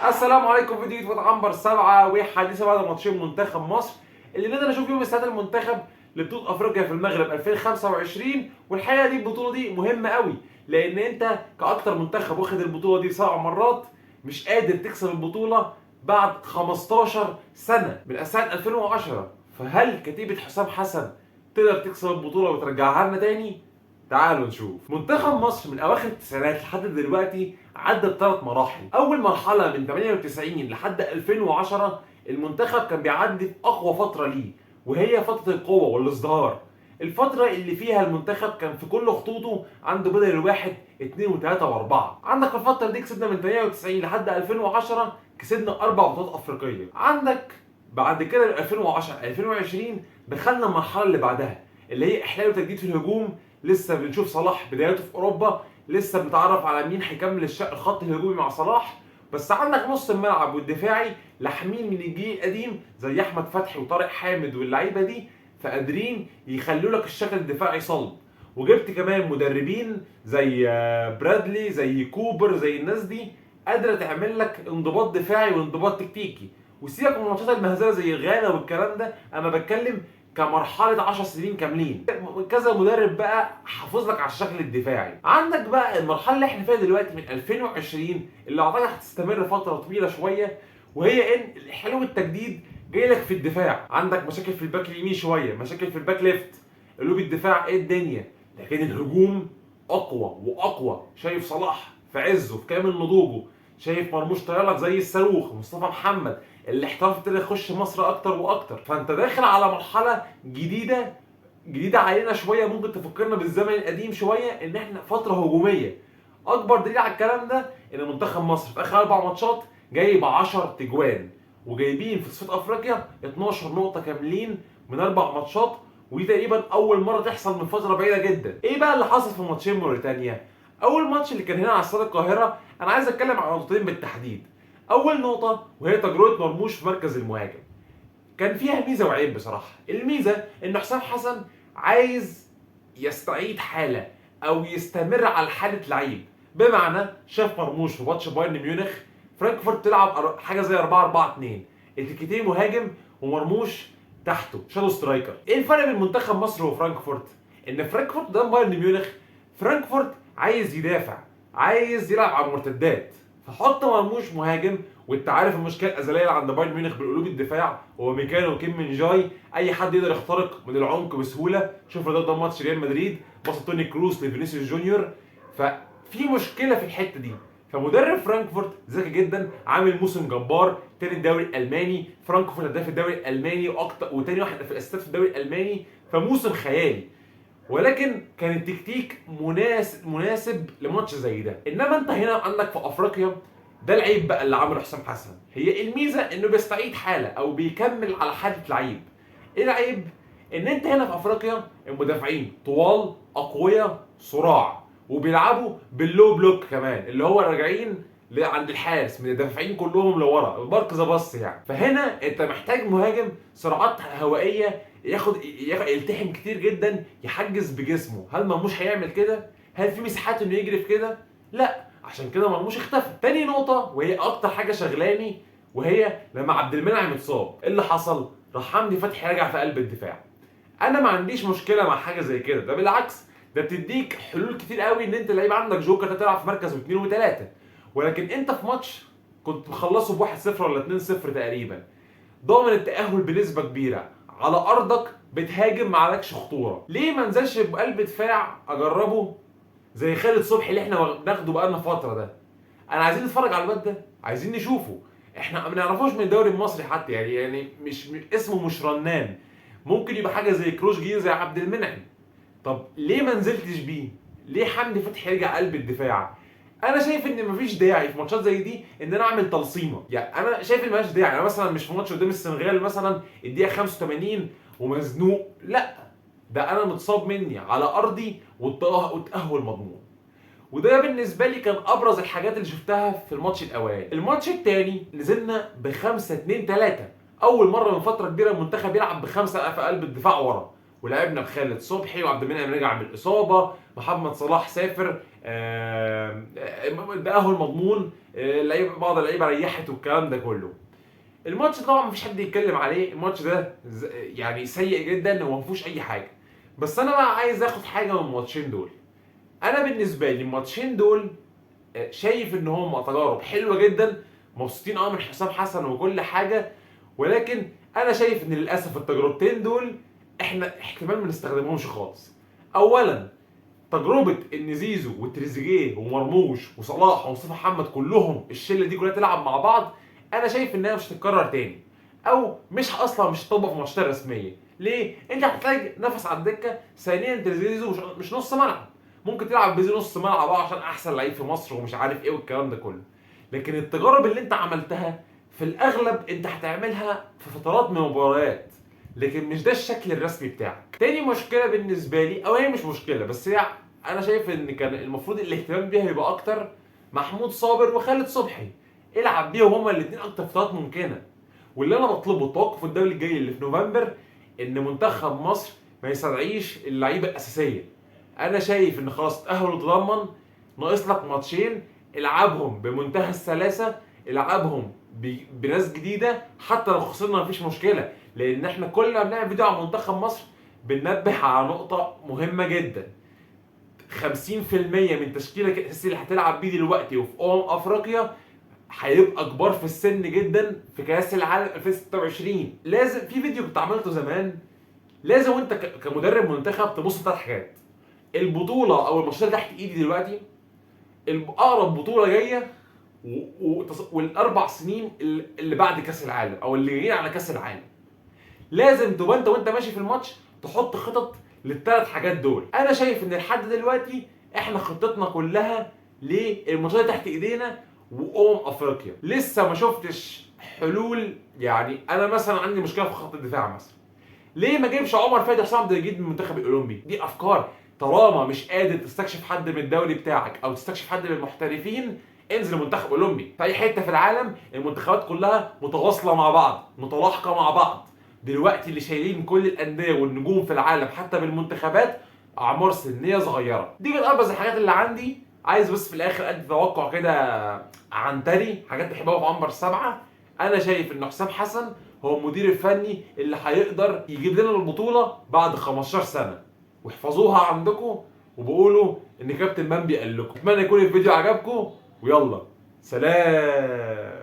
السلام عليكم. فيديو جديد عنبر 7 وحديثه بعد ماتشين منتخب مصر اللي نقدر نشوف فيهم استعداد المنتخب لبطوله افريقيا في المغرب 2025. والحقيقه دي البطوله دي مهمه قوي، لان انت كاكتر منتخب واخد البطوله دي 7 مرات مش قادر تكسب البطوله بعد 15 سنه من سنه 2010. فهل كتيبه حسام حسن تقدر تكسب البطوله وترجعها لنا تاني؟ تعالوا نشوف. منتخب مصر من اواخر التسعينات لحد دلوقتي عدى ب3 مراحل. اول مرحله من 98 لحد 2010 المنتخب كان بيعدي في اقوى فتره ليه، وهي فتره القوه والازدهار. الفتره اللي فيها المنتخب كان في كل خطوطه عنده بدل الواحد 2 و3 و4. عندك في الفتره دي كسبنا من 98 لحد 2010 كسبنا 4 بطولات افريقيه. عندك بعد كده 2010 2020 دخلنا المرحله اللي بعدها اللي هي احلال وتجديد في الهجوم. لسه بنشوف صلاح بداياته في اوروبا، لسه بنتعرف على مين هيكمل الخط الهجومي مع صلاح. بس عندك نص الملعب والدفاعي لاحمين من الجيل القديم زي احمد فتحي وطارق حامد واللعيبه دي، فقادرين يخلوا لك الشكل الدفاعي صلب. وجبت كمان مدربين زي برادلي زي كوبر زي الناس دي قادره تعمل لك انضباط دفاعي وانضباط تكتيكي. وسيبك من الماتشات المهزله زي غانا والكلام ده، انا بتكلم كمرحله 10 سنين كاملين. كذا مدرب بقى حافظ لك على الشكل الدفاعي. عندك بقى المرحله اللي احنا فيها دلوقتي من 2020 اللي اعتقد هتستمر فتره طويله شويه، وهي ان حلو التجديد جاي لك في الدفاع. عندك مشاكل في الباك اليمين شويه، مشاكل في الباك ليفت، قلوب الدفاع ايه الدنيا، لكن الهجوم اقوى واقوى. شايف صلاح في عزه في كامل نضوجه، شايف مرموش طاير لك زي الصاروخ، مصطفى محمد الاحتراف ابتدى يخش مصر اكتر واكتر. فانت داخل على مرحله جديده علينا شويه، ممكن تفكرنا بالزمن القديم شويه، ان احنا فتره هجوميه. اكبر دليل على الكلام ده ان منتخب مصر في اخر 4 ماتشات جايب 10 تجوان، وجايبين في تصفيات افريقيا 12 نقطه كاملين من 4 ماتشات. ودي تقريبا اول مره تحصل من فتره بعيده جدا. ايه بقى اللي حصل في ماتشين موريتانيا؟ اول ماتش اللي كان هنا على استاد القاهره، انا عايز اتكلم عن نقطتين بالتحديد. اول نقطه وهي تجربه مرموش في مركز المهاجم، كان فيها ميزه وعيب بصراحه. الميزه ان حسام حسن عايز يستعيد حاله او يستمر على حاله لعيب، بمعنى شاف مرموش في ماتش بايرن ميونخ فرانكفورت تلعب حاجه زي 4-4-2، اتيكيتيه مهاجم ومرموش تحته شادو سترايكر. ايه الفرق بين منتخب مصر وفرانكفورت؟ ان فرانكفورت قدام بايرن ميونخ، فرانكفورت عايز يدافع، عايز يلعب على المرتدات، فحط مرموش مهاجم. وانت عارف المشكله الازليه اللي عند بايرن ميونخ بالقلوب الدفاع هو ميكانو وكيم من جاي، اي حد يقدر يخترق من العمق بسهوله. شوف ده ماتش ريال مدريد، باص توني كروس لفينيسيوس جونيور. ففي مشكله في الحته دي. فمدرب فرانكفورت ذكي جدا، عامل موسم جبار، تاني الدوري الالماني، فرانكفورت هداف الدوري الالماني واكتر، وتاني واحد في الاسيستات في الدوري الالماني، فموسم خيالي. ولكن كان التكتيك مناسب لماتش زي ده. انما انت هنا عندك في افريقيا، ده العيب بقى اللي عمله حسام حسن. هي الميزه انه بيستعيد حاله او بيكمل على حاله لعيب. ايه العيب؟ ان انت هنا في افريقيا المدافعين طوال اقوياء صراع، وبيلعبوا باللو بلوك كمان، اللي هو راجعين عند الحارس من الدافعين كلهم لورا، البارك ذا باص يعني. فهنا انت محتاج مهاجم سرعات هوائيه، يلتحم كتير جدا، يحجز بجسمه. هل مرموش هيعمل كده؟ هل في مساحات انه يجري في كده؟ لا، عشان كده مرموش اختفى. تاني نقطه وهي اكتر حاجه شغلاني، وهي لما عبد المنعم اتصاب، ايه اللي حصل؟ راح حمدي فتحي رجع في قلب الدفاع. انا ما عنديش مشكله مع حاجه زي كده، ده بالعكس، ده بتديك حلول كتير قوي ان انت لعيب عندك جوكر تلعب في مركز واثنين وثلاثه. ولكن انت في ماتش كنت مخلصه ب 1-0 ولا 2-0 تقريبا، ضامن التاهل بنسبه كبيره، على ارضك بتهاجم ما عليكش خطوره، ليه ما انزلش بقلب دفاع اجربه زي خالد صبحي اللي احنا بناخده بقالنا فتره ده؟ انا عايزين نتفرج على الواد ده، عايزين نشوفه. احنا ما نعرفوش من الدوري المصري حتى، يعني مش اسمه مش رنان، ممكن يبقى حاجه زي كروش جديد زي عبد المنعم. طب ليه ما نزلتش بيه؟ ليه حمدي فتحي يرجع قلب الدفاع؟ انا شايف ان مفيش داعي في ماتشات زي دي ان انا اعمل تلصيمه. يعني انا شايف ان مفيش داعي. انا مثلا مش في ماتش قدام السنغال مثلا الدقيقه 85 ومزنوق، لا، ده انا متصاب مني على ارضي والتاهل مضمون. وده بالنسبه لي كان ابرز الحاجات اللي شفتها في الماتش الاولاني. الماتش الثاني نزلنا ب 5-2-3، اول مره من فتره كبيره المنتخب يلعب ب5 في قلب الدفاع ورا، ولعبنا بخالد صبحي، وعبد المنعم رجع من الاصابه، محمد صلاح سافر، التاهل مضمون، بعض اللعيبه ريحت والكلام ده كله. الماتش طبعا مفيش حد يتكلم عليه، الماتش ده يعني سيء جدا وما فيهوش اي حاجه. بس انا بقى عايز اخد حاجه من الماتشين دول. انا بالنسبه لي الماتشين دول شايف ان هم تجارب حلوه جدا، مبسوطين من حسام حسن وكل حاجه، ولكن انا شايف ان للاسف التجربتين دول احنا احتمال ما نستخدمهمش خالص. اولا تجربه ان زيزو وتريزيجيه ومرموش وصلاح ومصطفى محمد كلهم الشله دي كلها تلعب مع بعض، انا شايف انها مش هتتكرر تاني، او مش اصلا مش هتطبق في ماتشات رسميه. ليه؟ انت هتحتاج نفس على الدكه. ثانيا زيزو مش نص ملعب، ممكن تلعب بزي نص ملعب عشان احسن لعيب في مصر ومش عارف ايه والكلام ده كله. لكن التجارب اللي انت عملتها في الاغلب انت هتعملها في فترات من المباريات، لكن مش ده الشكل الرسمي بتاعك. تاني مشكله بالنسبه لي، او هي مش مشكله بس هي انا شايف ان كان المفروض الاهتمام بيها يبقى اكتر محمود صابر وخالد صبحي. العب بيهم هما الاثنين اكتر فترات ممكنه. واللي انا بطلبه التوقف الدولي الجاي اللي في نوفمبر ان منتخب مصر ما يستدعيش اللعيبه الاساسيه. انا شايف ان خلاص تاهل وتضمن، ناقص لك ماتشين العبهم بمنتهى السلاسه، العبهم بناس جديده، حتى لو خسرنا مفيش مشكله، لان احنا كل ما بنعمل فيديو عن منتخب مصر بننبه على نقطه مهمه جدا. 50% من تشكيلك الاساسي اللي هتلعب بيه دلوقتي وفي افريقيا هيبقى كبار في السن جدا في كاس العالم 2026. لازم في فيديو كنت عملته زمان، لازم وانت كمدرب منتخب تبص ثلاث حاجات: البطوله او الماتشات اللي تحت ايدي دلوقتي، اقرب بطوله جايه، والاربع سنين اللي بعد كاس العالم او اللي جايين على كاس العالم. لازم تبقى انت وانت ماشي في الماتش تحط خطط للثلاث حاجات دول. انا شايف ان لحد دلوقتي احنا خطتنا كلها للماتشات اللي تحت ايدينا افريقيا. لسه ما شفتش حلول. يعني انا مثلا عندي مشكله في خط الدفاع مثلا، ليه ما جيبش عمر فادي حسام عبد المجيد من المنتخب الاولمبي؟ دي افكار. طالما مش قادر تستكشف حد من الدوري بتاعك او تستكشف حد من المحترفين، انزل منتخب اولمبي. في اي حته في العالم المنتخبات كلها متواصله مع بعض، متلاحقه مع بعض. دلوقتي اللي شايلين كل الانديه والنجوم في العالم حتى بالمنتخبات اعمار سنيه صغيره. دي كانت ابرز الحاجات اللي عندي. عايز بس في الاخر ادي توقع كده عنتري، حاجات تحبها في عنبر السبعه. انا شايف ان حسام حسن هو المدير الفني اللي هيقدر يجيب لنا البطوله بعد 15 سنه. واحفظوها عندكم وبقولوا ان كابتن مامبي قال لكم. اتمنى يكون الفيديو عجبكم، ويلا سلام.